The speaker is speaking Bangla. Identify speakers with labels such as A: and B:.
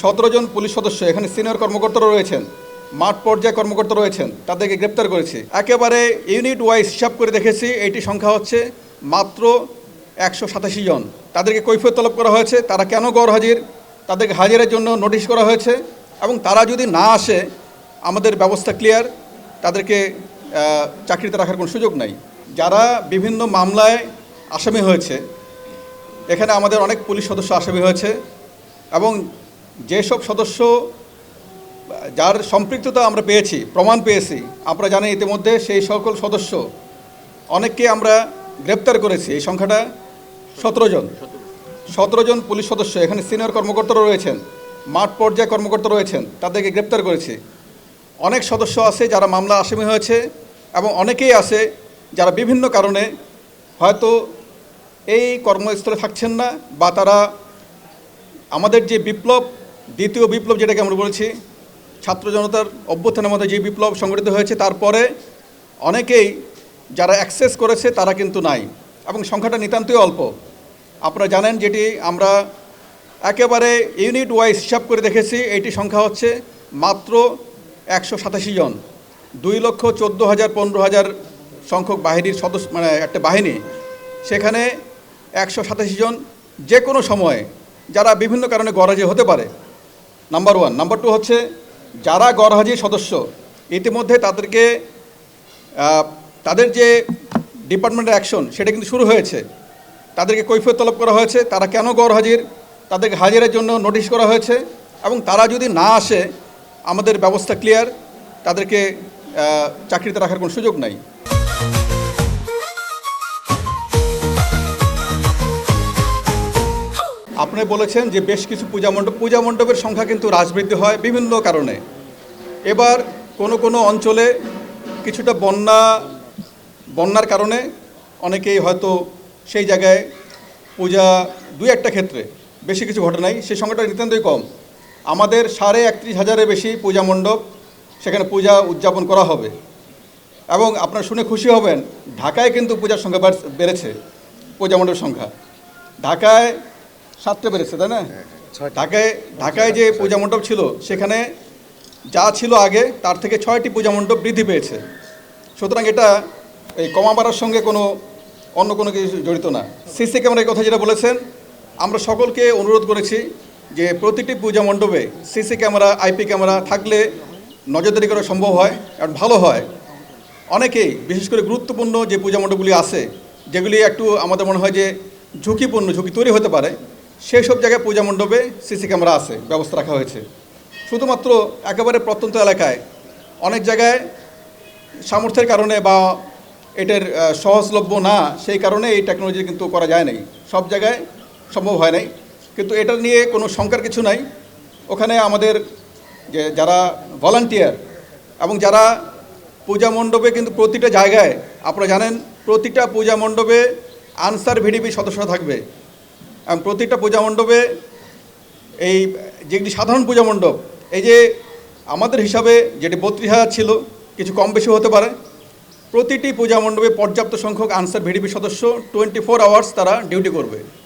A: 17 জন পুলিশ সদস্য এখানে সিনিয়র কর্মকর্তারা রয়েছেন, মাঠ পর্যায়ে কর্মকর্তা রয়েছেন, তাদেরকে গ্রেপ্তার করেছি। একেবারে ইউনিট ওয়াইজ হিসাব করে দেখেছি, এইটি সংখ্যা হচ্ছে মাত্র 187 জন। তাদেরকে কৈফিয়ত তলব করা হয়েছে, তারা কেন গরহাজির, তাদেরকে হাজিরের জন্য নোটিশ করা হয়েছে এবং তারা যদি না আসে আমাদের ব্যবস্থা ক্লিয়ার, তাদেরকে চাকরিতে রাখার কোনো সুযোগ নাই। যারা বিভিন্ন মামলায় আসামি হয়েছে, এখানে আমাদের অনেক পুলিশ সদস্য আসামি হয়েছে এবং যেসব সদস্য যার সম্পৃক্ততা আমরা পেয়েছি, প্রমাণ পেয়েছি, আমরা জানি ইতিমধ্যে সেই সকল সদস্য অনেককে আমরা গ্রেপ্তার করেছি। এই সংখ্যাটা 17 জন পুলিশ সদস্য এখানে সিনিয়র কর্মকর্তারা রয়েছেন, মাঠ পর্যায়ে কর্মকর্তা রয়েছেন, তাদেরকে গ্রেপ্তার করেছি। অনেক সদস্য আছে যারা মামলা আসামি হয়েছে এবং অনেকেই আছে যারা বিভিন্ন কারণে হয়তো এই কর্মস্থলে থাকছেন না, বা তারা আমাদের যে বিপ্লব, দ্বিতীয় বিপ্লব যেটাকে আমরা বলেছি, ছাত্র জনতার অভ্যুত্থানের মধ্যে যে বিপ্লব সংগঠিত হয়েছে, তারপরে অনেকেই যারা অ্যাক্সেস করেছে তারা কিন্তু নাই এবং সংখ্যাটা নিতান্তই অল্প। আপনারা জানেন, যেটি আমরা একেবারে ইউনিট ওয়াইজ হিসাব করে দেখেছি, এইটি সংখ্যা হচ্ছে মাত্র 187 জন। 2,14,000 15,000 সংখ্যক বাহিনীর সদস্য, মানে একটা বাহিনী, সেখানে 187 জন যে কোনো সময়ে যারা বিভিন্ন কারণে গরহাজি হতে পারে, নাম্বার 1। নাম্বার 2 হচ্ছে যারা গরহাজি সদস্য, ইতিমধ্যে তাদেরকে তাদের যে ডিপার্টমেন্টের অ্যাকশন সেটা কিন্তু শুরু হয়েছে, তাদেরকে কৈফিয়ত তলব করা হয়েছে, তারা কেন গরহাজির, তাদেরকে হাজিরের জন্য নোটিশ করা হয়েছে এবং তারা যদি না আসে আমাদের ব্যবস্থা ক্লিয়ার, তাদেরকে চাকরিতে রাখার কোনো সুযোগ নাই। আপনি বলেছেন যে বেশ কিছু পূজা মণ্ডপের সংখ্যা কিন্তু হ্রাসবৃদ্ধি হয় বিভিন্ন কারণে। এবার কোনো অঞ্চলে কিছুটা বন্যার কারণে অনেকেই হয়তো সেই জায়গায় পূজা 2-1টা ক্ষেত্রে, বেশি কিছু ঘটে নাই, সেই সংখ্যাটা নিতান্তই কম। আমাদের 31,500-এর বেশি পূজা মণ্ডপ, সেখানে পূজা উদযাপন করা হবে। এবং আপনারা শুনে খুশি হবেন, ঢাকায় কিন্তু পূজার সংখ্যা বেড়েছে, পূজা মণ্ডপের সংখ্যা ঢাকায় 7টা বেড়েছে, তাই না? ঢাকায় যে পূজা মণ্ডপ ছিল, সেখানে যা ছিল আগে তার থেকে 6টি পূজা মণ্ডপ বৃদ্ধি পেয়েছে। সুতরাং এটা এই কমা বাড়ার সঙ্গে অন্য কোনো কিছু জড়িত না। সিসি ক্যামেরার কথা যেটা বলেছেন, আমরা সকলকে অনুরোধ করেছি যে প্রতিটি পূজা মণ্ডপে সিসি ক্যামেরা, আইপি ক্যামেরা থাকলে নজরদারি করা সম্ভব হয় আর ভালো হয়। অনেকেই, বিশেষ করে গুরুত্বপূর্ণ যে পূজা মণ্ডপগুলি আছে, যেগুলি একটু আমাদের মনে হয় যে ঝুঁকি তৈরি হতে পারে, সেই সব জায়গায় পূজা মণ্ডপে সিসি ক্যামেরা আছে, ব্যবস্থা রাখা হয়েছে। শুধুমাত্র একেবারে প্রত্যন্ত এলাকায় অনেক জায়গায় সামর্থ্যের কারণে বা এটার সহজলভ্য না, সেই কারণে এই টেকনোলজি কিন্তু করা যায় নাই, সব জায়গায় সম্ভব হয় নাই। কিন্তু এটা নিয়ে কোনো শঙ্কার কিছু নাই। ওখানে আমাদের যে যারা ভলান্টিয়ার এবং যারা পূজা মণ্ডপে, কিন্তু প্রতিটা জায়গায় আপনারা জানেন, প্রতিটা পূজা মণ্ডপে আনসার ভিডিপি সদস্যরা থাকবে এবং প্রতিটা পূজা মণ্ডপে এই যেগুলি সাধারণ পূজা মণ্ডপ, এই যে আমাদের হিসাবে যেটি 32,000 ছিল, কিছু কম বেশি হতে পারে, প্রতিটি পূজা মণ্ডপে পর্যাপ্ত সংখ্যক আনসার ভিডিপি সদস্য 24 আওয়ার্স তারা ডিউটি করবে।